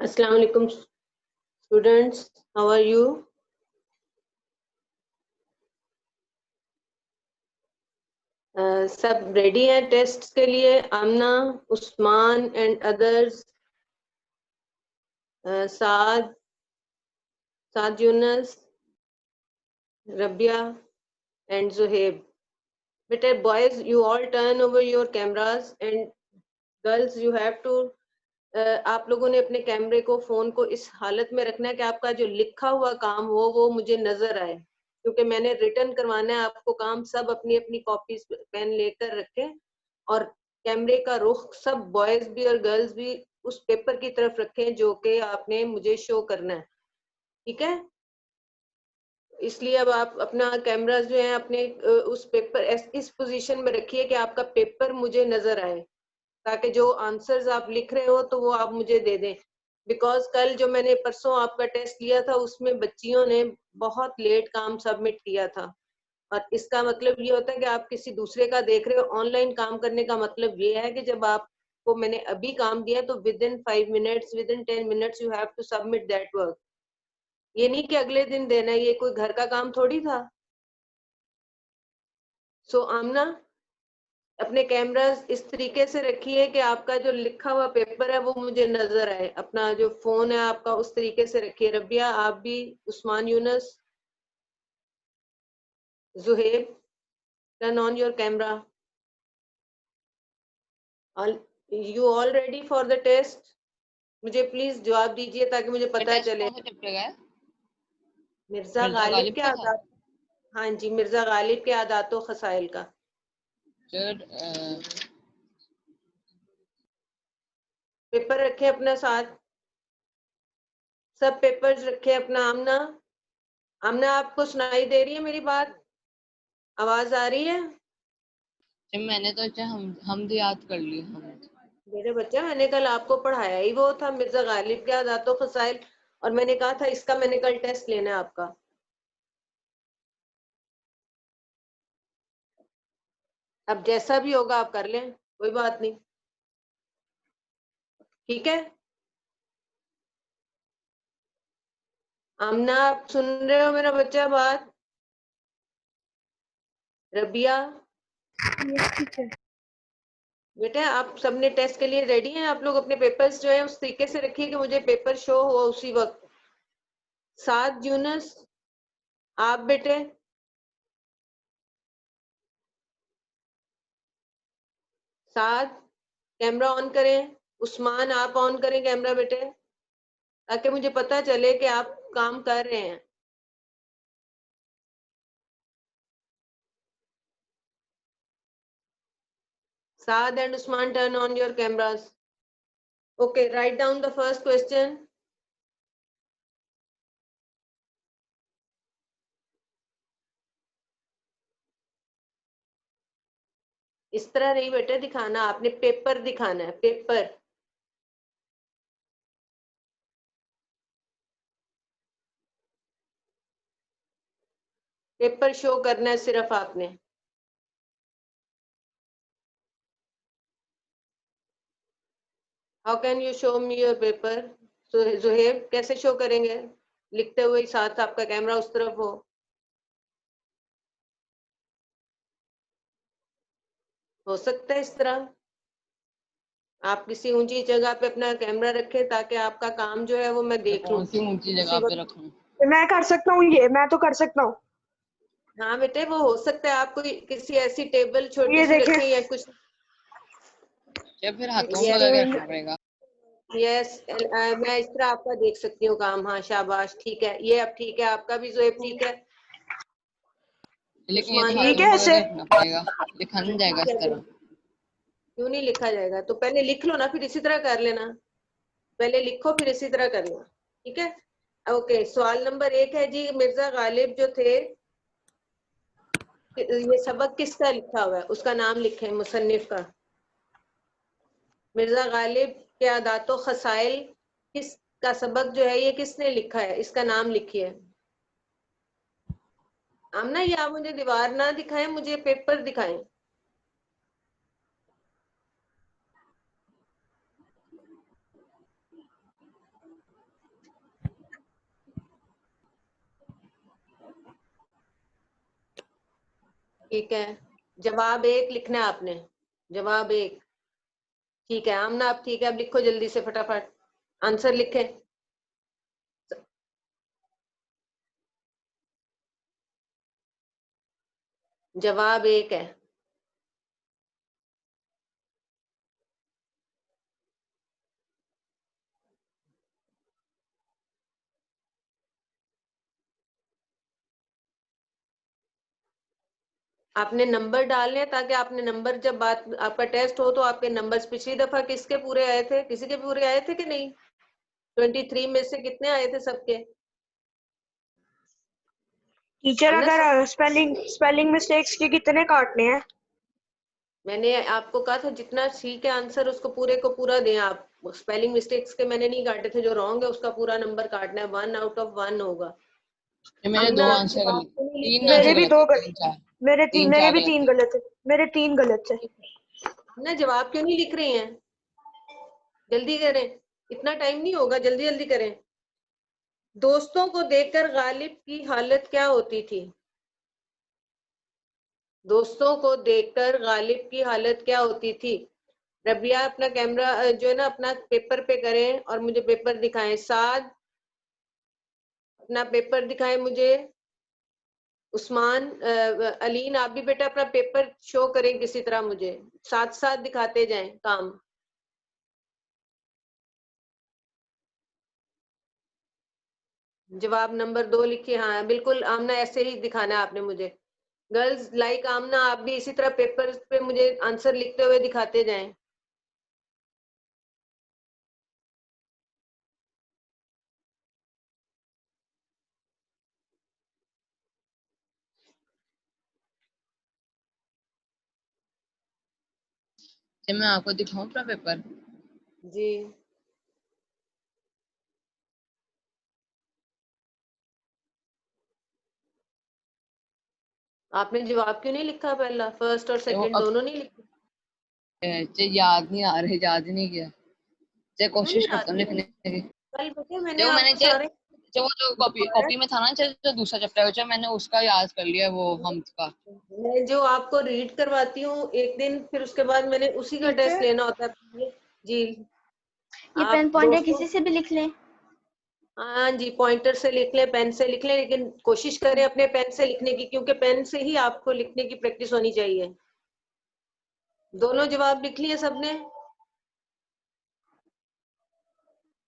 Assalamu alaikum students, how are you? सब ready हैं test के लिए? Amna, Usman and others, Saad Younus, Rabia and Juhaib. बेटे boys, you all turn over your cameras and girls you have to आप लोगों ने अपने कैमरे को, फोन को इस हालत में रखना है कि आपका जो लिखा हुआ काम हो वो मुझे नजर आए, क्योंकि मैंने रिटर्न करवाना है आपको काम. सब अपनी अपनी कॉपीज पेन लेकर रखें और कैमरे का रुख सब बॉयज भी और गर्ल्स भी उस पेपर की तरफ रखें जो कि आपने मुझे शो करना है. ठीक है? इसलिए अब आप अपना कैमरा जो है अपने उस पेपर इस पोजीशन में रखिए कि आपका पेपर मुझे नजर आए, ताकि जो आंसर्स आप लिख रहे हो तो वो आप मुझे दे दें. बिकॉज कल जो मैंने परसों आपका टेस्ट लिया था उसमें बच्चियों ने बहुत लेट काम सबमिट किया था, और इसका मतलब ये होता है कि आप किसी दूसरे का देख रहे हो. ऑनलाइन काम करने का मतलब ये है कि जब आपको मैंने अभी काम दिया तो within 5 minutes, within 10 minutes you have to submit that work. ये नहीं कि अगले दिन देना है, ये कोई घर का काम थोड़ी था. सो आमना, अपने कैमरास इस तरीके से रखिए कि आपका जो लिखा हुआ पेपर है वो मुझे नजर आए. अपना जो फोन है आपका उस तरीके से रखिए. रबिया आप भी, Usman Younus, Zuhaib, turn on your camera. You all ready for the test? मुझे प्लीज जवाब दीजिए ताकि मुझे पता चले. कौन सा चैप्टर का है? मिर्जा मिर्जा गालिब गालिब के का था आदात. हाँ जी, मिर्जा गालिब के आदातो खसाइल का. सर। पेपर रखे अपना साथ, सब पेपर्स रखे अपना. आमना, आमना आपको सुनाई दे रही है मेरी बात? आवाज आ रही है? मैंने तो अच्छा हम याद कर ली हम. मेरे बच्चा, मैंने कल आपको पढ़ाया ही वो था मिर्जा गालिब के आदातो खसाइल, और मैंने कहा था इसका मैंने कल टेस्ट लेना है आपका. अब जैसा भी होगा आप कर लें, कोई बात नहीं. ठीक है? आमना आप सुन रहे हो मेरा बच्चा बात? रबिया बेटा, आप सबने टेस्ट के लिए रेडी हैं? आप लोग अपने पेपर्स जो है उस तरीके से रखिए कि मुझे पेपर शो हो उसी वक्त. साद यूनस, आप बेटे, साद कैमरा ऑन करें. उस्मान आप ऑन करें कैमरा बेटे, ताकि मुझे पता चले कि आप काम कर रहे हैं. Saad and Usman, turn on your cameras. Okay, write down the first question. इस तरह नहीं बेटे दिखाना, आपने पेपर दिखाना है, पेपर. पेपर शो करना है सिर्फ आपने. How can you show me your paper? Zuheb कैसे शो करेंगे? लिखते हुए ही साथ आपका कैमरा उस तरफ हो सकता है इस तरह. आप किसी ऊंची जगह पे अपना कैमरा रखें ताकि आपका काम जो है वो मैं देख लूं कौन सी ऊंची उसी जगह पे वक्त. रखूं? मैं कर सकता हूँ, ये मैं तो कर सकता हूँ. हाँ बेटे, वो हो सकता है आप कोई किसी ऐसी टेबल छोटी ये सी देखें. रखें या कुछ. या फिर हाथों में लगा यस, करना पड़ेगा? यस, मैं इस तरह आपका देख सकती हूँ काम. हाँ शाबाश, ठीक है. ये अब ठीक है, आपका भी जोएब ठीक है. लेकिन ये तो उस्मान भी ठीक हाथों है में लगा ऐसे. के रखना पड़ेगा, लिखा नहीं जाएगा ठीक इस है. तरह. क्यों नहीं लिखा जाएगा? तो पहले लिख लो ना, फिर इसी तरह कर लेना. पहले लिखो फिर इसी तरह करना. ठीक है? ओके, सवाल नंबर 1 है जी. मिर्जा गालिब जो थे, ये सबक किसका लिखा हुआ है उसका नाम लिखें, मुसन्निफ का. मिर्जा गालिब के आदातो खसाइल किस का सबक जो है ये किसने लिखा है, इसका नाम लिखिए. आमना, ये आप मुझे दीवार ना दिखाएं, मुझे पेपर दिखाएं. ठीक है, जवाब 1 लिखना है आपने, जवाब 1। ठीक है आमना, आप ठीक है, अब लिखो जल्दी से फटाफट आंसर लिखें। जवाब 1 है। आपने नंबर डालने हैं ताकि आपने नंबर, जब बात आपका टेस्ट हो तो आपके नंबर्स, पिछली दफा किसके पूरे आए थे, किसी के पूरे आए थे कि नहीं? 23 में से कितने आए थे सबके? टीचर हमने सब, अगर स्पेलिंग मिस्टेक्स के कितने काटने हैं? मैंने आपको कहा था जितना ठीक है आंसर उसको पूरे को पूरा दें आप। स्पेलिंग मिस्टेक्स के मैंने नहीं काटे थे, जो रॉन्ग है उसका पूरा नंबर काटना है, 1 आउट ऑफ 1 होगा। ये मैंने हमने 2 आप आंसर जवाब गलत, क्यों नहीं लिख 3 रहे मेरे आंसर भी गलत है, 3 4 3 मेरे 4 भी गलत 3 गलत है, मेरे 3 गलत है। हैं? हमने जवाब क्यों नहीं लिख रही हैं? जल्दी करें, इतना टाइम नहीं होगा, जल्दी जल्दी करें। दोस्तों को देखकर गालिब की हालत क्या होती थी? दोस्तों को देखकर गालिब की हालत क्या होती थी? रबिया अपना कैमरा जो है ना अपना पेपर पे करें और मुझे पेपर दिखाएं। साद अपना पेपर दिखाएं मुझे। उस्मान अलीन आप भी बेटा अपना पेपर शो करें किसी तरह मुझे, साथ साथ दिखाते जाएं काम। जवाब नंबर 2 लिखिए। हाँ बिल्कुल आमना, ऐसे ही दिखाना है आपने मुझे। गर्ल्स लाइक आमना, आप भी इसी तरह पेपर पे मुझे आंसर लिखते हुए दिखाते जाएं। जब मैं आपको दिखाऊं अपना पेपर, जी आपने जवाब क्यों नहीं लिखा? पहला फर्स्ट और वो सेकंड अब दोनों नहीं लिखे? याद नहीं आ रहे, याद ही नहीं किया। जब क्यों नहीं कोशिश याद करता हूँ किया? लिखने की। कल बेटे मैंने जो मैंने आपको सारे जो वो जो कॉपी दोबारा, कॉपी में था ना, जो दूसरा चैप्टर जो मैंने उसका याद कर लिया, वो हम का। मैं जो आपको रीड करवाती हूँ एक दिन, फिर उसके बाद मैंने उसी का टेस्ट टीचर लेना होता है। जी ये पेन आप पॉइंटर दोस्तों, किसी से भी लिख लें? हाँ जी पॉइंटर से लिख लें, पेन से लिख लें, लेकिन कोशिश करें अपने पेन से लिखने की, क्योंकि पेन से ही आपको लिखने की प्रैक्टिस होनी चाहिए। दोनों जवाब लिख लिए सबने?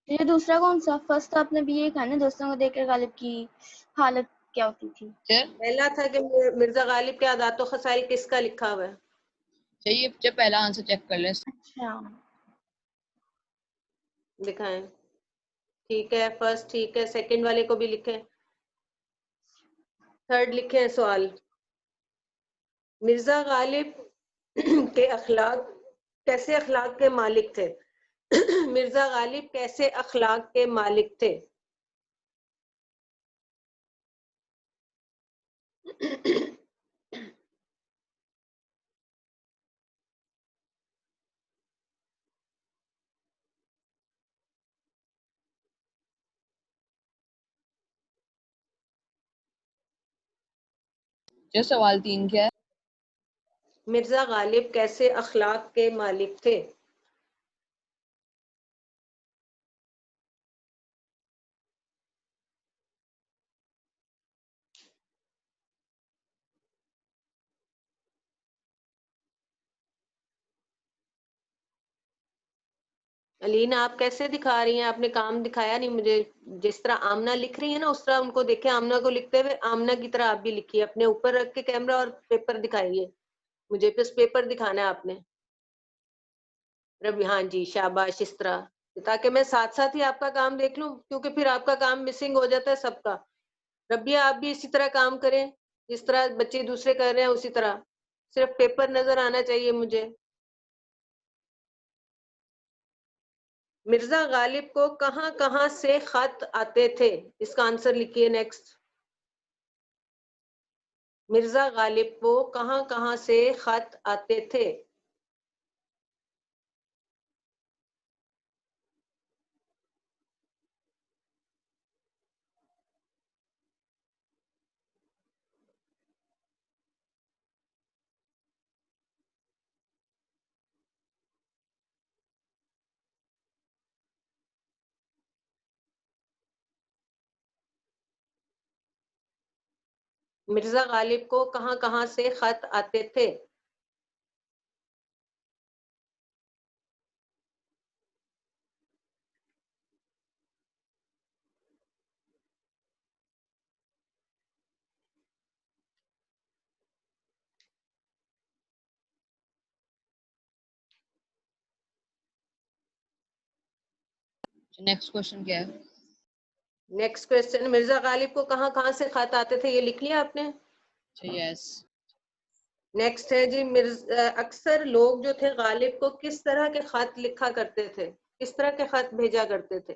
ये दूसरा कौन सा? फर्स्ट तो आपने भी ये कहा ना, दोस्तों को देखकर गालिब की हालत क्या होती थी। चल पहला था कि मिर्जा गालिब के आदातो खसाइल किसका लिखा हुआ है? चाहिए, जब पहला आंसर चेक कर लें। अच्छा, दिखाएं। ठीक है फर्स्ट, ठीक है सेकंड वाले को भी लिखें, थर्ड लिखें सवाल। मिर्जा गालिब के अखलाक कैसे अखलाक के मालिक थे? मिर्जा गालिब कैसे अखलाक के मालिक थे? जो सवाल 3 क्या है? मिर्जा गालिब कैसे अखलाक के मालिक थे? अलीना आप कैसे दिखा रही हैं? आपने काम दिखाया नहीं मुझे। जिस तरह आमना लिख रही है ना उस तरह उनको देखे, आमना को लिखते हुए आमना की तरह आप भी लिखिए, अपने ऊपर रख के कैमरा और पेपर दिखाइए मुझे, बस पेपर दिखाना है आपने। रवि हाँ जी शाबाश, इस तरह, ताकि मैं साथ साथ ही आपका काम देख लूं, क्योंकि फिर आपका काम मिसिंग हो जाता है सबका। रबिया आप भी इसी तरह काम करें, जिस तरह बच्चे दूसरे कर रहे हैं उसी तरह, सिर्फ पेपर नजर आना चाहिए मुझे। मिर्जा गालिब को कहां कहां से खत आते थे? इसका आंसर लिखिए नेक्स्ट। मिर्जा गालिब को कहां कहां से खत आते थे? मिर्जा गालिब को कहाँ कहाँ से खत आते थे? नेक्स्ट क्वेश्चन क्या है? नेक्स्ट क्वेश्चन, मिर्जा गालिब को कहाँ कहाँ से खत आते थे, ये लिख लिया आपने? यस। नेक्स्ट है जी, अक्सर लोग जो थे गालिब को किस तरह के खत लिखा करते थे, किस तरह के खत भेजा करते थे?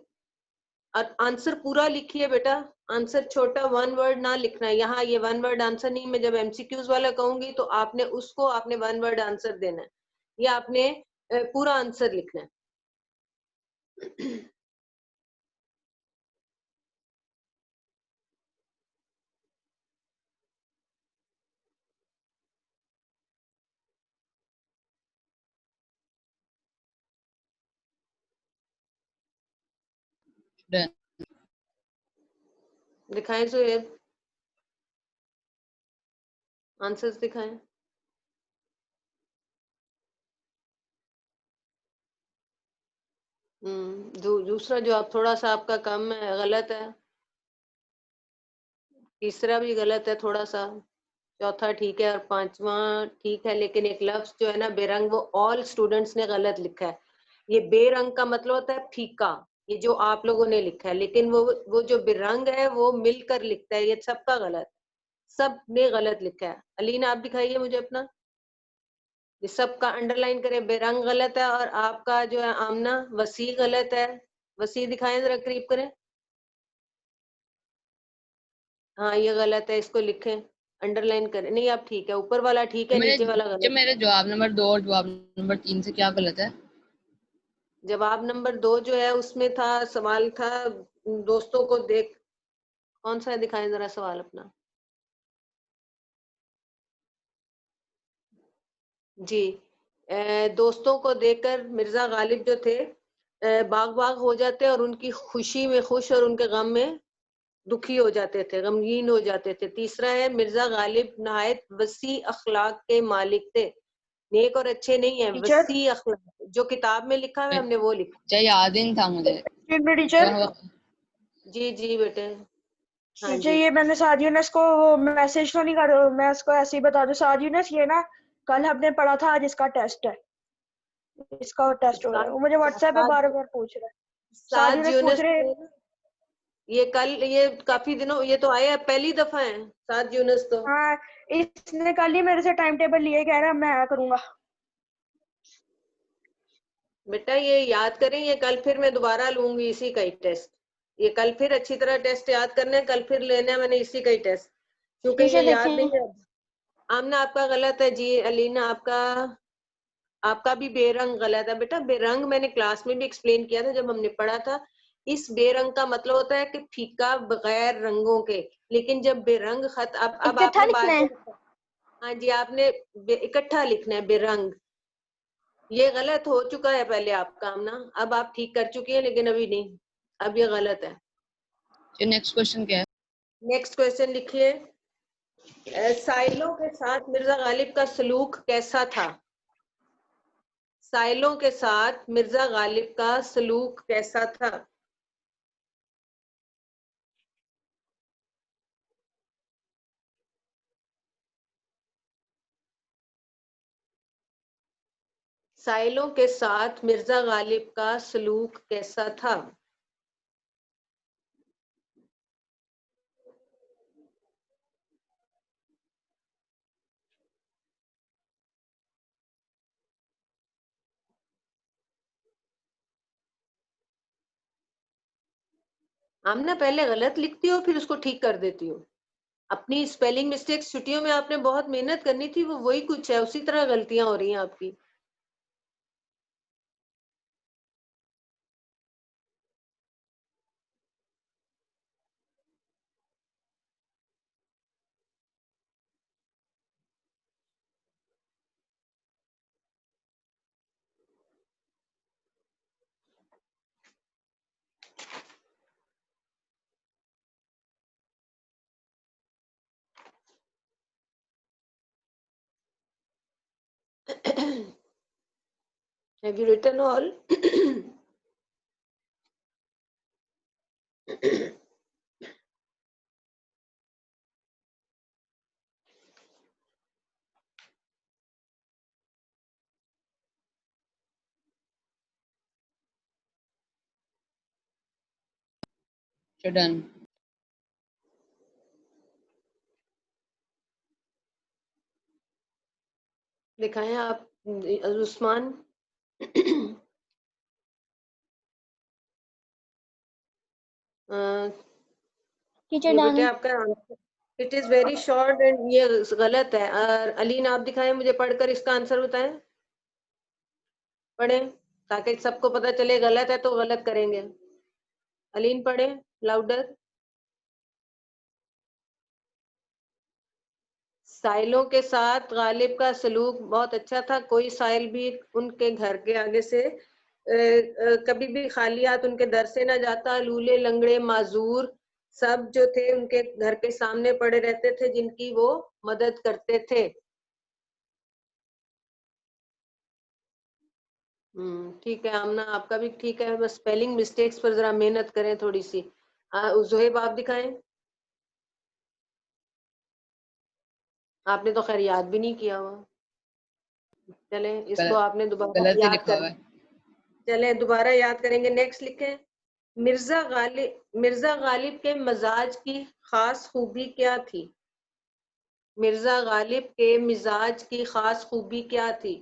और आंसर पूरा लिखिए बेटा, आंसर छोटा वन वर्ड ना लिखना है यहाँ, ये वन वर्ड आंसर नहीं, मैं जब एमसीक्यूज वाला कहूंगी तो आपने उसको आपने वन वर्ड आंसर देना है, ये आपने पूरा आंसर लिखना है। डन। दिखाएं सुहेब, आंसर्स दिखाएं। दूसरा जवाब थोड़ा सा आपका कम है, गलत है। तीसरा भी गलत है थोड़ा सा, चौथा ठीक है और पांचवा ठीक है, लेकिन एक लफ्ज जो है ना बेरंग, वो ऑल स्टूडेंट्स ने गलत लिखा है। ये बेरंग का मतलब होता है फीका, ये जो आप लोगों ने लिखा है, लेकिन वो जो बेरंग है वो मिलकर लिखता है, ये सबका गलत, सब ने गलत लिखा है। अलीना आप दिखाइए मुझे अपना, ये सबका अंडरलाइन करें, बेरंग गलत है और आपका जो है आमना वसी गलत है। वसी दिखाएं जरा, करीब करें। हाँ ये गलत है, इसको लिखें, अंडरलाइन करें। नहीं आप ठीक है, ऊपर वाला ठीक है, नीचे वाला गलत। मेरे जवाब नंबर 2 और जवाब नंबर 3 से क्या गलत है? जवाब नंबर 2 जो है उसमें था, सवाल था दोस्तों को देख, कौन सा है दिखाएं जरा सवाल अपना। जी, दोस्तों को देखकर मिर्जा गालिब जो थे बाग बाग हो जाते और उनकी खुशी में खुश और उनके गम में दुखी हो जाते थे, गमगीन हो जाते थे। तीसरा है, मिर्जा गालिब नहायत वसी अखलाक के मालिक थे, नेक और अच्छे नहीं है, टीचर वसी अखलाक, जो किताब में लिखा हुआ है हमने वो लिखा। चाहे याद ही नहीं था मुझे। टीचर जी जी बेटे, हाँ टीचर जी। ये मैंने साद यूनस को मैसेज तो नहीं कर, मैं उसको ऐसे ही बता दूं, साद यूनस ये ना कल हमने पढ़ा था, आज इसका टेस्ट है, इसका टेस्ट हो रहा है, वो मुझे व्हाट्सएप पे बार बार पूछ रहा है। साद साद यूनस पूछ यूनुस रहे, ये कल, ये काफी दिनों, ये तो आया पहली दफा है साद यूनुस तो। हाँ इसने कल ही मेरे से टाइम टेबल लिए, कह रहा है मैं आया करूंगा। बेटा ये याद करें, ये कल फिर मैं दोबारा लूंगी इसी का ही टेस्ट, ये कल फिर अच्छी तरह टेस्ट याद करना है, कल फिर लेना है मैंने इसी का ही टेस्ट, क्योंकि ये टीचर याद नहीं देखिए, है। आमना आपका गलत है जी, अलीना आपका, आपका भी बेरंग गलत है बेटा। बेरंग मैंने क्लास में भी एक्सप्लेन किया था जब हमने पढ़ा था, इस बेरंग का मतलब होता है कि फीका बगैर रंगों के, लेकिन जब बेरंग खत, अब इकट्ठा आपने लिखना बात, है। हाँ जी आपने इकट्ठा लिखना है बेरंग, ये गलत हो चुका है पहले आपका आमना, अब आप ठीक कर चुकी हैं लेकिन अभी नहीं, अब ये गलत है। नेक्स्ट क्वेश्चन क्या है? नेक्स्ट क्वेश्चन लिखिए, साइलों के साथ मिर्जा गालिब का सलूक कैसा था? साइलों के साथ मिर्जा गालिब का सलूक कैसा था? साइलों के साथ मिर्जा गालिब का सलूक कैसा था? आमना पहले गलत लिखती हो फिर उसको ठीक कर देती हो, अपनी स्पेलिंग मिस्टेक्स छुट्टियों में आपने बहुत मेहनत करनी थी, वो वही कुछ है, उसी तरह गलतियां हो रही हैं आपकी। Have you written all? Done. दिखाएं आप उस्मान। टीचर ये डन। बेटे आपका answer, it is very short and ये गलत है। अलीन आप दिखाएं मुझे पढ़कर इसका आंसर बताएं, पढ़ें ताकि सबको पता चले गलत है तो गलत करेंगे। अलीन पढ़ें लाउडर। साइलों के साथ गालिब का सलूक बहुत अच्छा था, कोई साइल भी उनके घर के आगे से कभी भी खाली हाथ उनके दर से ना जाता। लूले लंगड़े माजूर सब जो थे उनके घर के सामने पड़े रहते थे, जिनकी वो मदद करते थे। ठीक है आमना, आपका भी ठीक है, बस स्पेलिंग मिस्टेक्स पर जरा मेहनत करें थोड़ी सी। जोहेब आप दिखाएं। आपने तो खैर याद भी नहीं किया हुआ। चले इसको आपने दोबारा गलत ही याद लिखा कर, हुआ है। चले दोबारा याद करेंगे। नेक्स्ट लिखें, मिर्जा गालिब के मिजाज की खास खूबी क्या थी? मिर्जा गालिब के मिजाज की खास खूबी क्या थी?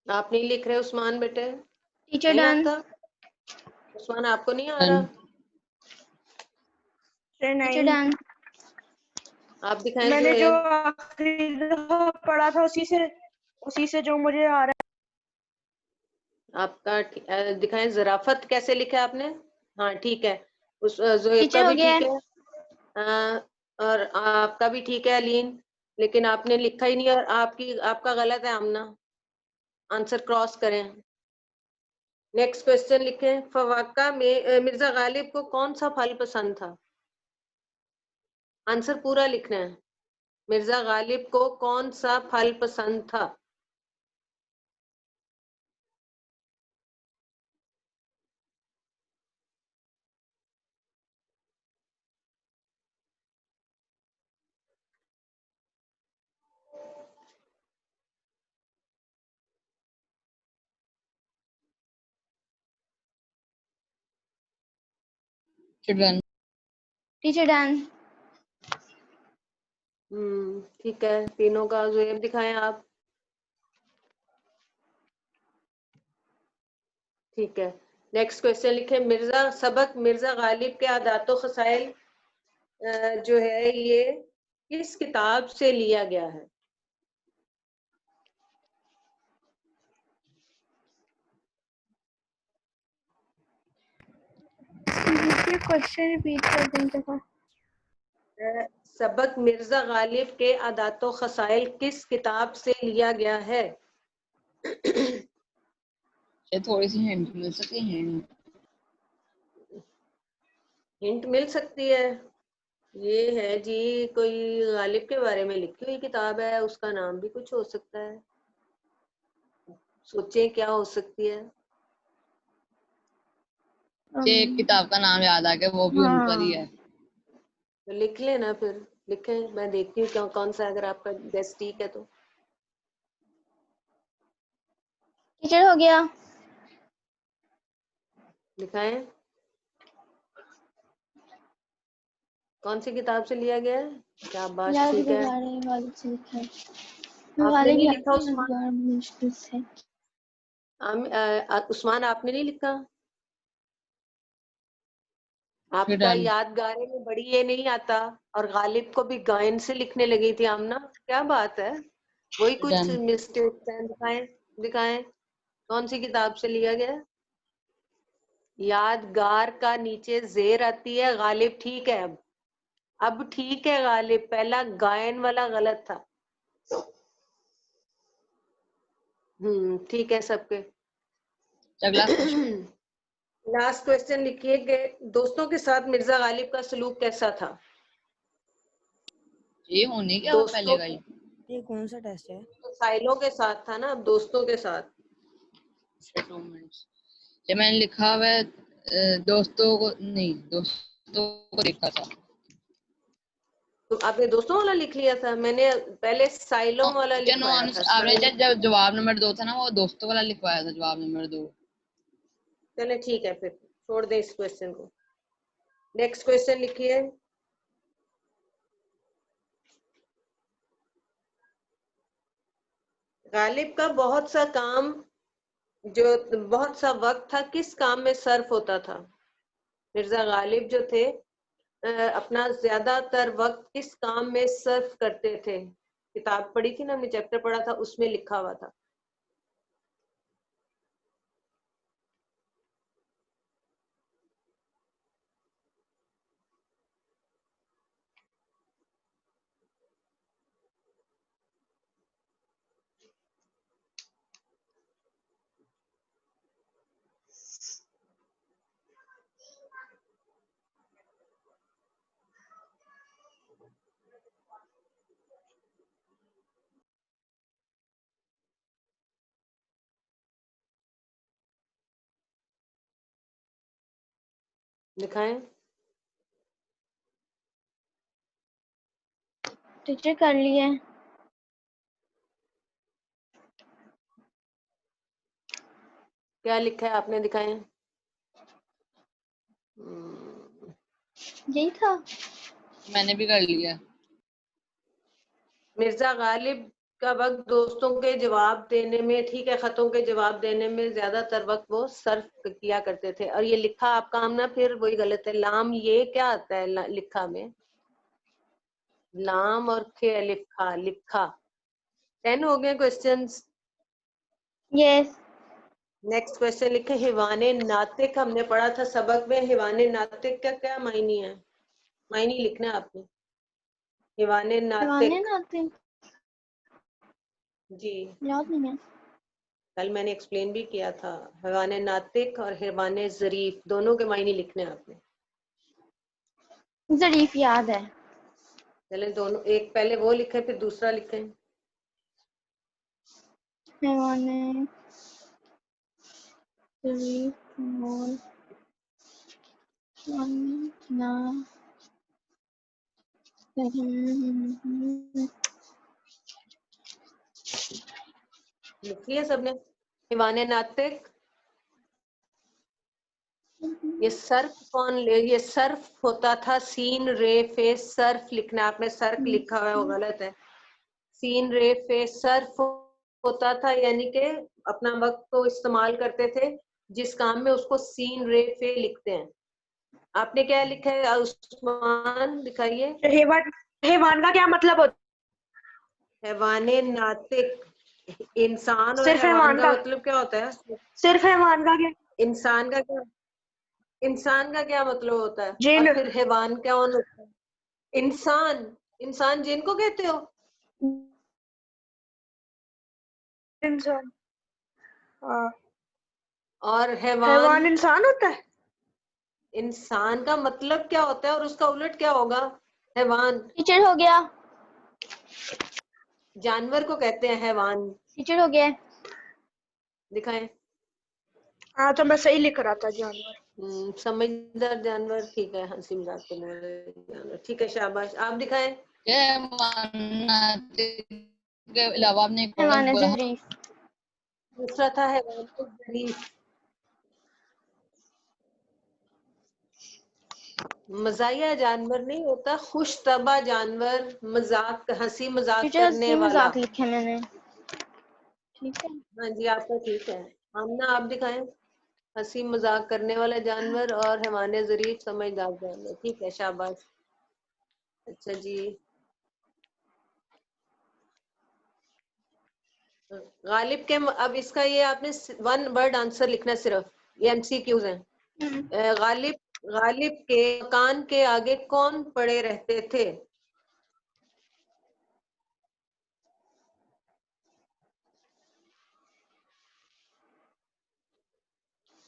आप नहीं लिख रहे उस्मान बेटे? टीचर नहीं डन। आता उस्मान, आपको नहीं आ डन। रहा? नहीं टीचर डन। आप दिखाएं मैंने जो जोहेब। आखिरी दफा पढ़ा था उसी से जो मुझे आ रहा आपका दिखाएं ज़राफ़त कैसे लिखा है आपने? हाँ ठीक है, उस जोहेब का टीचर हो भी गया ठीक है। और आपका भी ठीक है अलीन, लेकिन आपने लिखा ही नहीं और आपका गलत है आमना। आंसर क्रॉस करें। नेक्स्ट क्वेश्चन लिखें, फवाका में मिर्जा गालिब को कौन सा फल पसंद था? आंसर पूरा लिखना है। मिर्जा गालिब को कौन सा फल पसंद था? डन। Teacher done. ठीक है, तीनों का जोएब दिखाएं आप। ठीक है, नेक्स्ट क्वेश्चन लिखे, मिर्जा गालिब के आदातो खसाइल जो है ये किस किताब से लिया गया है? ये क्वेश्चन रिपीट कर दें दफा। सबक मिर्जा गालिब के आदातो खसाइल किस किताब से लिया गया है? थोड़ी सी हिंट मिल सकती है। हिंट मिल सकती है। ये है जी, कोई गालिब के बारे में लिखी हुई किताब है, उसका नाम भी कुछ हो सकता है। सोचें क्या हो सकती है। एक किताब का नाम याद आ गया, वो भी उन पर ही है। तो लिख लेना, फिर लिखें, मैं देखती हूँ कौन सा, अगर आपका गेस ठीक है तो। टीचर हो गया। लिखाएं, कौन सी किताब से लिया गया है? क्या बात, याद ठीक है। वाले से लिखा है। आपने वाले नहीं भी लिखा आते हैं उस्मान? यार, मुश्किल से। उस्मान आपने नहीं लिखा? आपका डन। यादगार में बड़ी ये नहीं आता और गालिब को भी गायन से लिखने लगी थी आमना, क्या बात है, वही कुछ डन। मिस्टेक है। दिखाएं दिखाएं कौन सी किताब से लिया गया। यादगार का नीचे जेर आती है गालिब, ठीक है। अब ठीक है गालिब, पहला गायन वाला गलत था। ठीक है सबके। अगला लास्ट क्वेश्चन लिखिए कि दोस्तों के साथ मिर्जा गालिब का सलूक कैसा था। ये होने क्या वो पहले दोस्तों का ही। ये कौन सा टेस्ट है? तो साइलों के साथ था ना, अब दोस्तों के साथ। 2 मिनट्स। ये मैंने लिखा हुआ है दोस्तों को नहीं, दोस्तों को देखा था। तो आपने दोस्तों वाला लिख लिया था, मैंने पहले साइलों वाला जनो लिखवाया था। आपने जब जवाब नंबर 2 था ना, वो दोस्तों वाला लिखवाया था, जवाब नंबर 2। चले ठीक है, फिर छोड़ दे इस क्वेश्चन को। नेक्स्ट क्वेश्चन लिखिए। गालिब का बहुत सा काम, जो बहुत सा वक्त था, किस काम में सर्फ होता था। मिर्जा गालिब जो थे अपना ज्यादातर वक्त किस काम में सर्फ करते थे। किताब पढ़ी थी ना हमने, चैप्टर पढ़ा था, उसमें लिखा हुआ था। दिखाएं। टीचर कर लिए। क्या लिखा है आपने, दिखाएं। यही था। मैंने भी कर लिया। मिर्जा गालिब का वक्त दोस्तों के जवाब देने में, ठीक है, खतों के जवाब देने में ज्यादातर वक्त वो सर्फ किया करते थे। और ये लिखा आपका हमने फिर वही गलत है। लाम ये क्या आता है लिखा में, लाम और खे लिखा लिखा। 10 हो गए क्वेश्चंस। यस। नेक्स्ट क्वेश्चन लिखे। हिवाने नातिक हमने पढ़ा था सबक में, हिवाने नातिक का क्या मायने है, मायने लिखना है आपने। हिवाने दीवाने नातिक नाते जी, याद नहीं है। कल मैंने एक्सप्लेन भी किया था। हिवाने नातिक और हिवाने जरीफ दोनों के मायने लिखने हैं आपने। जरीफ याद है। चले दोनों, एक पहले वो लिखे फिर दूसरा लिखे। दीवाने जरीफ और ना लिख लिया सबने। हिवाने नातिक, ये सर्फ कौन ले, ये सर्फ होता था सीन रे फे सर्फ लिखना है आपने, सर्फ लिखा हुआ है वो गलत है। सीन रे फे सर्फ होता था, यानी कि अपना वक्त को इस्तेमाल करते थे जिस काम में, उसको सीन रे फे लिखते हैं। आपने क्या लिखा है उस्मान, दिखाइए। हैवान का क्या मतलब होता हैवाने नातिक, इंसान है? और सिर्फ हैवान हैवान का का, मतलब क्या होता है। सिर्फ हैवान का क्या? इंसान का क्या, इंसान का क्या मतलब होता है, जिन। और फिर हैवान क्या होता है। इंसान, इंसान जिनको कहते हो। इंसान। हाँ। और हैवान, हैवान इंसान होता है। इंसान का मतलब क्या होता है और उसका उलट क्या होगा। हैवान टीचर हो गया। जानवर को कहते हैं हैवान। टीचर हो गया। दिखाएं। हाँ तो मैं सही लिख रहा था, जानवर। समझदार जानवर, ठीक है, हंसी मजाक करने वाले जानवर, ठीक है, शाबाश। आप दिखाएं। ये मानना के अलावा आपने एक और हैवान बोला। जरीफ। दूसरा था हैवान जरीफ। मजाया जानवर नहीं होता, खुश तबा जानवर, मजाक हंसी मजाक टीचर करने हंसी वाला। मजाक लिखे मैंने। ठीक है। हाँ जी आपका ठीक है। आमना आप दिखाएं। हंसी मजाक करने वाला जानवर और हैवान ज़रीफ समझदार जानवर। ठीक है, शाबाश। अच्छा जी, गालिब के अब इसका ये आपने 1 वर्ड आंसर लिखना है सिर्फ, ये MCQs हैं। गालिब गालिब के मकान के आगे कौन पड़े रहते थे?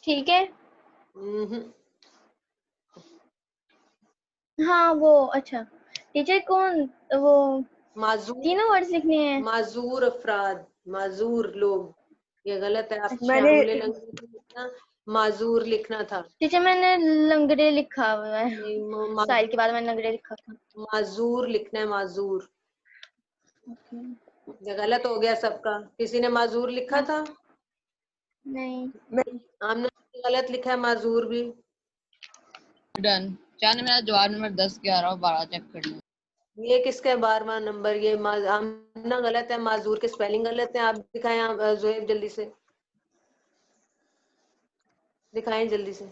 ठीक है। हम्म, हाँ वो अच्छा टीचर कौन वो माजूर तीनों वर्ड्स लिखने हैं। माजूर अफराद, माजूर लोग। ये गलत है, आपको मैंने शामिल लंगरे नहीं लिखना, माजूर लिखना था। टीचर मैंने लंगड़े लिखा हुआ है, नहीं, साहिल के बाद मैंने लंगड़े लिखा था। माजूर लिखना है, माजूर। ये गलत हो गया सबका। किसी ने माजूर लिखा था? नहीं आमना ने गलत लिखा है माजूर भी। डन। क्या ने मेरा जवाब नंबर 10, 11 और 12 चेक करना। ये किसका 12वां नंबर? ये आमना गलत है, माजूर के स्पेलिंग गलत है। आप दिखाएं जोहेब, जल्दी से दिखाएं, जल्दी से।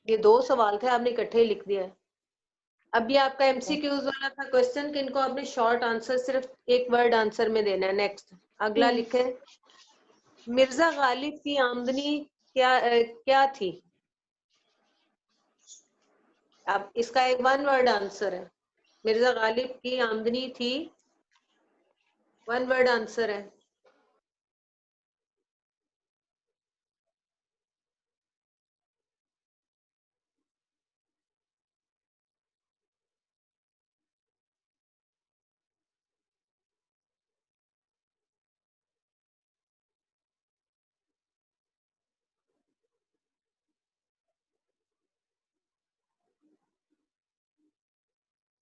ये 2 सवाल थे, आपने इकट्ठे ही लिख दिया है। अब ये आपका MCQs वाला था क्वेश्चन कि इनको आपने शॉर्ट आंसर सिर्फ 1 वर्ड आंसर में देना है। नेक्स्ट अगला लिखे, मिर्जा गालिब की आमदनी क्या थी? अब इसका एक 1 वर्ड आंसर है। मिर्जा गालिब की आमदनी थी, 1 वर्ड आंसर है।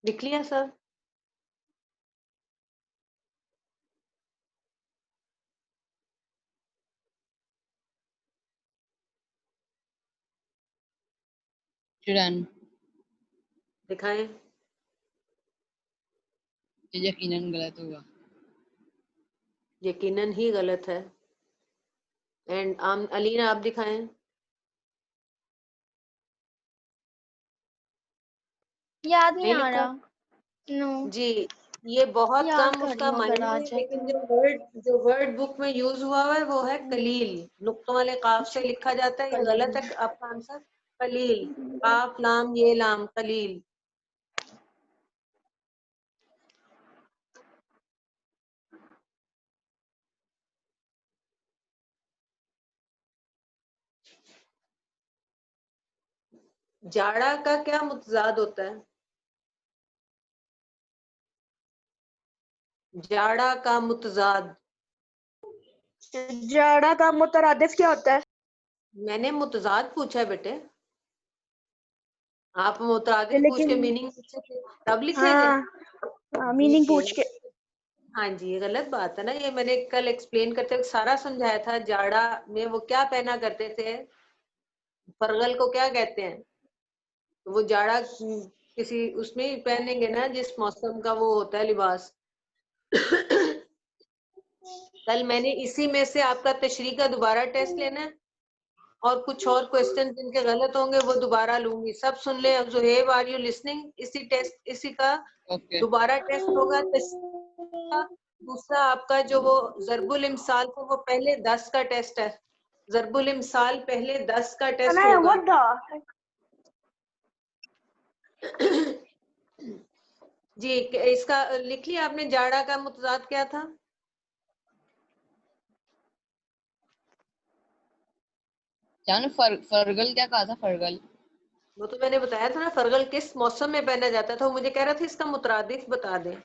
लिख लिया सर? डन। दिखाएं। ये यकीनन गलत होगा। यकीनन ही गलत है। एंड अलीना आप दिखाएं। याद नहीं नहीं आ लिखा रहा। नो जी। ये बहुत याद कम कर रही उसका हूँ अगर मायने आ है, जाए लेकिन तो। जो वर्ड बुक में यूज हुआ है वो है कलील। नुक्तों वाले काफ से लिखा जाता है, ये गलत है आपका आंसर। कलील, काफ लाम ये लाम, कलील। जाड़ा का क्या मुतजाद होता है? जाड़ा का मुतजाद। जाड़ा का मुतरादिफ क्या होता है? मैंने मुतजाद पूछा है बेटे, आप मुतरादिफ पूछ के लेकिन मीनिंग पूछे थे, तब लिखे थे। हाँ जी मीनिंग ये पूछ के। हाँ जी, ये गलत बात है ना। ये मैंने कल एक्सप्लेन करते हुए सारा समझाया था। जाड़ा में वो क्या पहना करते थे, फरगल को क्या कहते हैं? तो वो जाड़ा किसी उसमें ही पहनेंगे ना जिस मौसम का वो होता है लिबास। कल मैंने इसी में से आपका तशरीह का दोबारा टेस्ट लेना है, और कुछ और क्वेश्चन जिनके गलत होंगे वो दोबारा लूंगी। सब सुन ले। अब जोहेब, आर यू लिसनिंग? इसी का ओके। दोबारा टेस्ट होगा। दूसरा आपका जो वो जरबुल इमसाल था, वो पहले 10 का टेस्ट है। जरबुल इमसाल पहले 10 का टेस्ट अरे होगा। व्हाट द जी, इसका लिख लिया आपने? जाड़ा का मुतजाद क्या था? क्या ने फरगल क्या कहा था? फरगल वो तो मैंने बताया था ना, फरगल किस मौसम में पहना जाता था। वो मुझे कह रहा था इसका मुतरादिफ बता दें,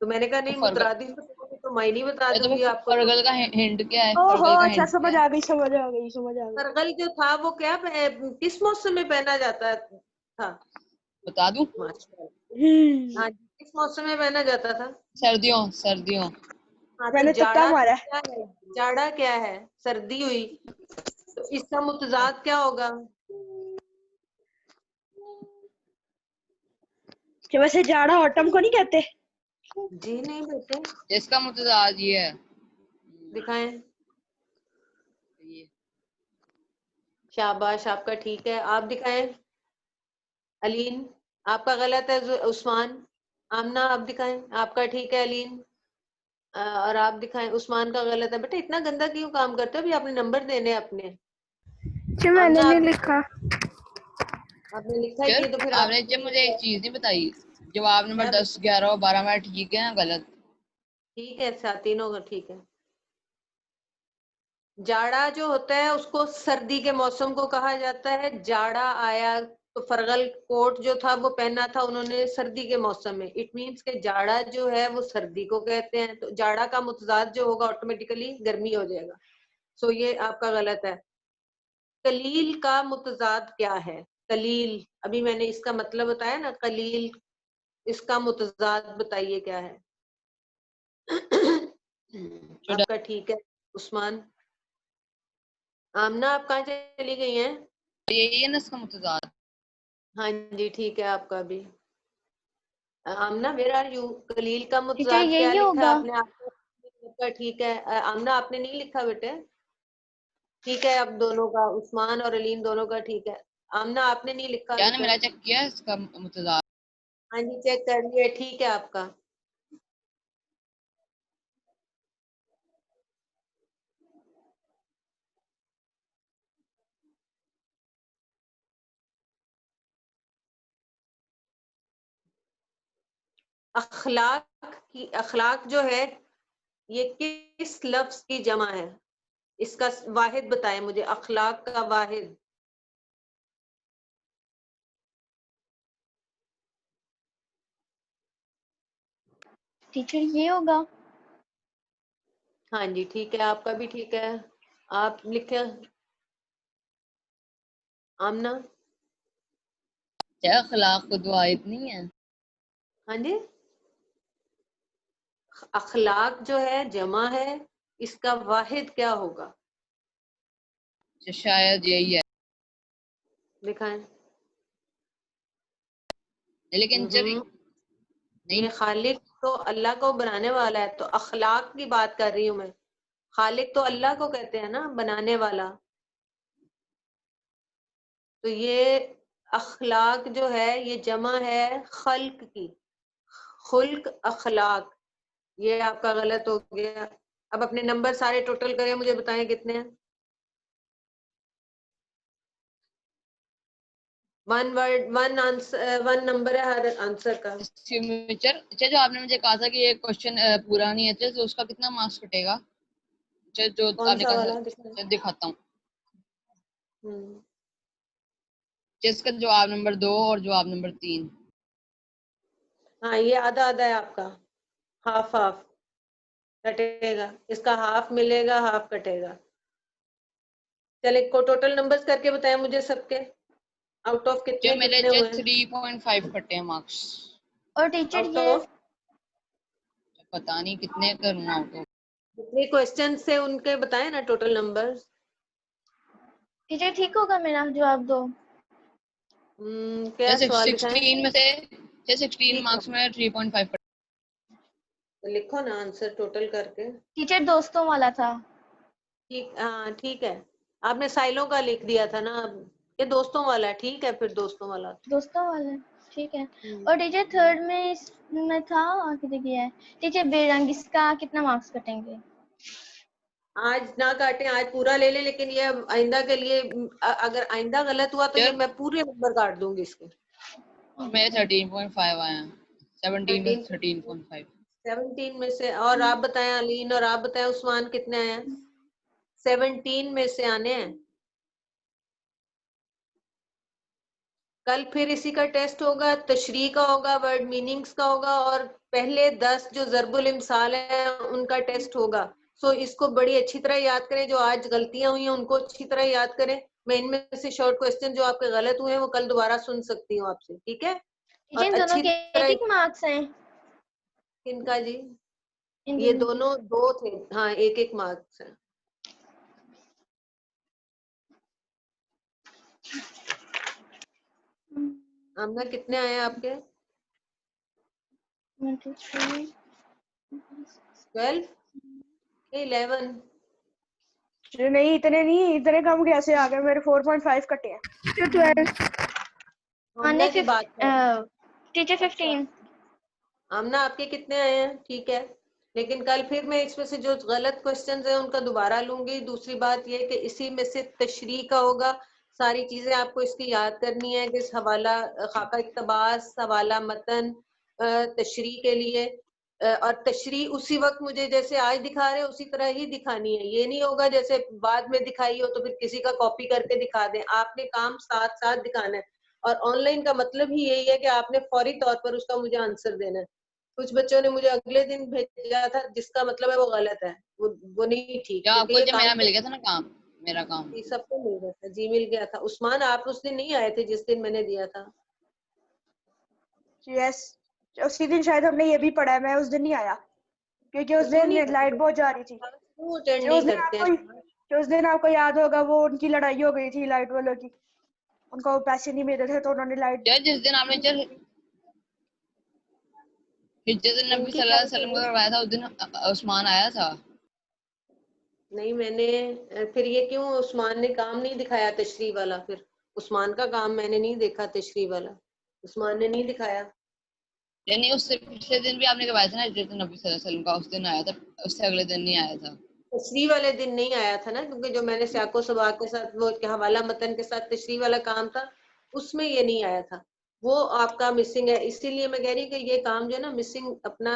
तो मैंने कहा तो नहीं, फरगल मुतरादिफ तो मैं नहीं बता तो दूंगी आपको। तो फरगल का हिंट क्या है? ओहो फरगल का अच्छा हिंट क्या समझ है? आ गई समझ आ गई समझ आ गई। फरगल जो था वो क्या किस मौसम में पहना जाता था? बता दूं? माशाल्लाह। हाँ जी, किस मौसम में पहना जाता था? सर्दियों सर्दियों। हाँ, तो मैंने तुक्का जाड़ा मारा। क्या है? जाड़ा क्या है? सर्दी हुई, तो इसका मुतजाद क्या होगा? कि वैसे जाड़ा ऑटम को नहीं कहते? जी नहीं बेटे, जिसका मुतजाद ये है दिखाएं। ये शाबाश, आपका ठीक है। आप दिखाएं। अलीन, आपका गलत है। उस्मान, आमना आप दिखाएं। आपका ठीक है अलीन। और आप दिखाएं। उस्मान का गलत है। बेटा इतना गंदा क्यों काम करते हो? अभी आपने नंबर देने हैं अपने। जी मैंने आमना नहीं आप लिखा। आपने लिखा ही सर नहीं है तो फिर आप आपने जब मुझे एक चीज नहीं बताई, जवाब नंबर क्या? 10, 11 और 12 में ठीक है या गलत? ठीक है, तीनों का ठीक है। जाड़ा जो होता है उसको सर्दी के मौसम को कहा जाता है। जाड़ा आया तो फरगल कोट जो था वो पहना था उन्होंने सर्दी के मौसम में। इट मीन्स के जाड़ा जो है वो सर्दी को कहते हैं, तो जाड़ा का मुतजाद जो होगा ऑटोमेटिकली गर्मी हो जाएगा। सो ये आपका गलत है। कलील का मुतजाद क्या है? कलील, अभी मैंने इसका मतलब बताया ना, कलील, इसका मुतजाद बताइए क्या है? आपका ठीक है उस्मान। आमना आप कहाँ चली गई हैं? यही है ना इसका मुतजाद? हाँ जी ठीक है आपका भी। आमना वेयर आर यू? कलील का टीचर मुतजाद क्या यही लिखा होगा। आपने? आपका ठीक है। आमना आपने नहीं लिखा बेटे। ठीक है, अब दोनों का, उस्मान और अलीन दोनों का ठीक है। आमना आपने नहीं लिखा क्या अभी ने तक। मेरा चेक किया इसका मुतजाद? हाँ जी चेक कर लिए, ठीक है आपका। अखलाक जो है ये किस लफ्ज की जमा है? इसका वाहिद बताएं मुझे, अखलाक का वाहिद। टीचर ये होगा। हाँ जी ठीक है, आपका भी ठीक है। आप लिखे आमना। क्या अखलाक को दुआइत नहीं है? हाँ जी, अखलाक जो है जमा है, इसका वाहिद क्या होगा? तो शायद यही है, दिखाएं। लेकिन जब नहीं। ये खालिक तो अल्लाह को बनाने वाला है, तो अखलाक की बात कर रही हूँ मैं। खालिक तो अल्लाह को कहते हैं ना, बनाने वाला। तो ये अखलाक जो है ये जमा है खल्क की। खुल्क अखलाक, ये आपका गलत हो गया। अब अपने नंबर सारे टोटल करें, मुझे बताएं कितने हैं। One word, one answer, one number है हर आंसर का। टीचर अच्छा, जो आपने मुझे कहा था कि ये क्वेश्चन पूरा नहीं है तो उसका कितना मार्क्स कटेगा? जो कौन आपने सा कहा वाला दिखाएं? था, दिखाता हूँ। हम्म, जिसका जवाब नंबर 2 और जवाब नंबर 3। हाँ ये आधा आधा है आपका। हाफ हाफ कटेगा, इसका हाफ मिलेगा, हाफ कटेगा। चले को टोटल नंबर्स करके बताएं मुझे सबके, आउट ऑफ जो कितने मेरे कितने जो हुए? 3.5 कटे हैं मार्क्स। और टीचर आउट ये ऑफ पता नहीं कितने करूँ आउट ऑफ। जितने क्वेश्चन से उनके बताएं ना टोटल नंबर्स। टीचर ठीक होगा मेरा जवाब दो। क्या सवाल दिखाएं? 16 में से 16 ठीक है, मार्क्स में 3.5 कटे। तो लिखो ना आंसर टोटल करके। टीचर दोस्तों वाला था। ठीक, हाँ ठीक है। आपने साइलों का लिख दिया था ना, अब ये दोस्तों वाला है। ठीक है फिर दोस्तों वाला। दोस्तों वाला ठीक है। हम्म, और टीचर थर्ड में इसमें था कितने दिया है? टीचर बेरंग, इसका कितना मार्क्स कटेंगे? आज ना काटें, आज पूरा ले ले, लेकिन ये आइंदा के लिए अगर आइंदा गलत हुआ तो ये मैं पूरे नंबर काट दूंगी इसके। मेरे 13.5 आए हैं। 17 में 13, 13.5। 17 में से। और आप बताएं अलीन, और आप बताएं उस्मान कितने आए हैं? 17 में से आने हैं। कल फिर इसी का टेस्ट होगा, तशरीह का होगा, वर्ड मीनिंग्स का होगा, और पहले 10 जो ज़रबुल इम्साल है उनका टेस्ट होगा। सो इसको बड़ी अच्छी तरह याद करें, जो आज गलतियां हुई हैं उनको अच्छी तरह याद करें। मैं इनमें से शॉर्ट क्वेश्चन जो आपके गलत हुए हैं वो कल दोबारा सुन सकती हूँ आपसे, ठीक है? टीचर और इन दोनों अच्छी के एक तरह। एक मार्क्स हैं। किनका जी? इन ये दोनों के। दोनों दो थे, हाँ एक एक मार्क्स है। आमना कितने आए हैं आपके? 1 2 3 12 11? नहीं इतने नहीं, इतने कम कैसे आ गए? मेरे 4.5 कटे हैं। 12 आमना की बात कर। टीचर 15। आमना आपके कितने आए हैं? ठीक है, लेकिन कल फिर मैं इसमें से जो गलत क्वेश्चंस हैं उनका दोबारा लूंगी। दूसरी बात ये कि इसी में से तशरीह का होगा, सारी चीजें आपको इसकी याद करनी है कि हवाला खाका इक्तबास, हवाला मतन, तशरीह के लिए और तशरीह उसी वक्त मुझे जैसे आज दिखा रहे हैं उसी तरह ही दिखानी है। ये नहीं होगा जैसे बाद में दिखाई हो तो फिर किसी का कॉपी करके दिखा दें। आपने काम साथ साथ दिखाना है और ऑनलाइन का मतलब ही यही है कि आपने फौरी तौर पर उसका मुझे आंसर देना है। कुछ बच्चों ने मुझे अगले दिन भेजा था जिसका मतलब है वो गलत है, वो नहीं ठीक, क्या क्योंकि आपको ये जो काम मेरा मिल गया था ना काम, मेरा काम सबको मिल गया था। जी मिल गया था। उस्मान आप उस दिन नहीं आए थे जिस दिन मैंने दिया था। यस, उसी दिन शायद हमने ये भी पढ़ा है, मैं उस दिन नहीं आया क्योंकि उस तो क्यों नहीं दिन लाइट बहुत जा रही थी। क्यों अटेंड जो नहीं उस दिन करते आपको हैं? जो उस दिन आपको याद होगा वो उनकी लड़ाई हो गई थी लाइट वालों की, उनको पैसे नहीं मिल रहे थे तो उन्होंने लाइट यार जिस दिन आपने चल हिज्जत नबी उनकी सल्लल्लाहु अलैहि वसल्लम को करवाया था उस दिन उस्मान आया था। नहीं मैंने फिर ये क्यों उस्मान ने काम नहीं दिखाया तशरीह वाला? फिर उस्मान का काम मैंने नहीं देखा, तशरीह वाला उस्मान ने नहीं दिखाया। यानी उससे पिछले दिन भी आपने करवाया था ना हिज्जत नबी सल्लल्लाहु अलैहि वसल्लम का, उस दिन आया था, उससे अगले दिन नहीं आया था। तशरीह वाले दिन नहीं आया था ना, क्योंकि जो मैंने स्याको सबाक के साथ वो हवाला मतन के साथ तशरीह वाला काम था उसमें ये नहीं आया था, वो आपका मिसिंग है। इसीलिए मैं कह रही हूँ कि ये काम जो है ना मिसिंग, अपना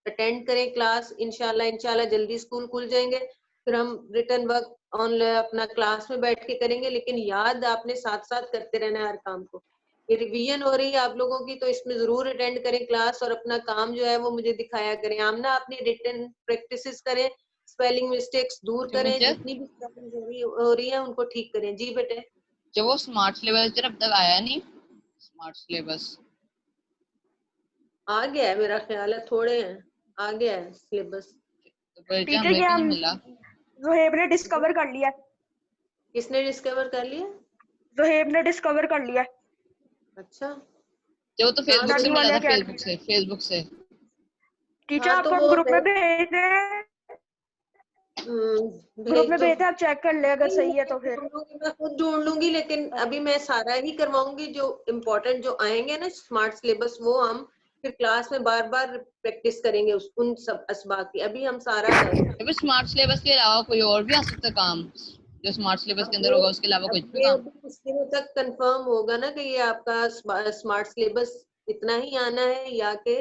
अटेंड करें क्लास। इंशाल्लाह जल्दी स्कूल खुल जाएंगे, फिर हम रिटर्न वर्क ऑनलाइन अपना क्लास में बैठ के करेंगे, लेकिन याद आपने साथ साथ करते रहना है हर काम को। ये रिवीजन हो रही है आप लोगों की, तो इसमें जरूर अटेंड करें क्लास और अपना काम जो है वो मुझे दिखाया करें। आमना अपनी रिटर्न प्रैक्टिस करें, स्पेलिंग मिस्टेक्स दूर जो करें, मुझे जितनी भी स्पेलिंग हो रही है उनको ठीक करें। जी बेटे। जो वो स्मार्ट सिलेबस अब तक आया नहीं, स्मार्ट सिलेबस आ गया है मेरा ख्याल है, थोड़े हैं, आ गया है सिलेबस। तो बेटा टीचर हमें के भी नहीं हम मिला। जोहेब ने डिस्कवर कर लिया। किसने डिस्कवर कर लिया? जोहेब ने डिस्कवर कर लिया। अच्छा, जो तो हाँ फेसबुक से चालू मिला वाले था, अकेडमी में। फेसबुक से। टीचर हाँ तो आपको हम वो ग्रुप में भेज रहे हैं, ग्रुप भेज में दो। भेजते आप चेक कर ले अगर नहीं, सही है तो फिर। मैं खुद ढूंढ लूंगी, लेकिन अभी मैं सारा ही करवाऊंगी। जो इम्पोर्टेंट जो आएंगे ना स्मार्ट सिलेबस, वो हम फिर क्लास में बार बार प्रैक्टिस करेंगे उन सब असबाब की। अभी हम सारा कर रहे हैं। अभी स्मार्ट सिलेबस के अलावा कोई और भी आ सकता है काम, जो स्मार्ट सिलेबस के अब अंदर होगा उसके अलावा अब कुछ भी ये काम? अभी कुछ दिनों तक कंफर्म होगा ना कि ये आपका स्मार्ट सिलेबस इतना ही आना है या कि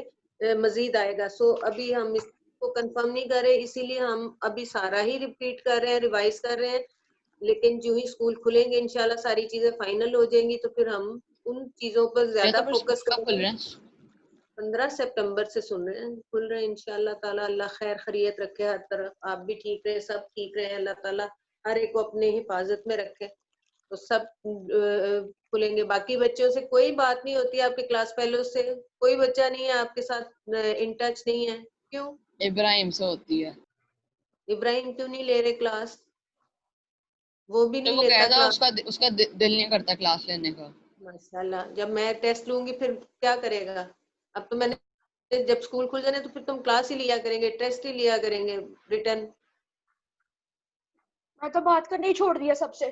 मजीद आएगा। सो अभी हम इसको कंफर्म नहीं कर रहे, इसीलिए हम अभी सारा ही रिपीट कर रहे हैं, रिवाइज कर रहे हैं। लेकिन जो ही स्कूल खुलेंगे इंशाल्लाह सारी चीजें फाइनल हो जाएंगी, तो फिर हम उन चीजों पर या ज्यादा तो फिर फोकस स्कूल कब खुल करेंगे। रहे हैं? 15 सितंबर से सुन रहे हैं, खुल रहे हैं इंशाल्लाह ताला। अल्लाह खैर खैरियत रखे हर तरफ, आप भी ठीक रहे, सब ठीक रहे, अल्लाह ताला हर एक को अपने हिफाजत में रखे, तो सब खुलेंगे। बाकी बच्चों से कोई बात नहीं होती आपके क्लास फेलो से? कोई बच्चा नहीं है आपके साथ इन टच नहीं है? क्यों? इब्राहिम से होती है। इब्राहिम क्यों नहीं ले रहे क्लास? वो भी तो नहीं वो कह लेता था क्लास। उसका दिल नहीं करता क्लास लेने का। माशाल्लाह, जब मैं टेस्ट लूंगी फिर क्या करेगा? अब तो मैंने जब स्कूल खुल जाने तो फिर तुम क्लास ही लिया करेंगे, टेस्ट ही लिया करेंगे, रिटर्न। मैं तो बात करना ही छोड़ दिया सबसे।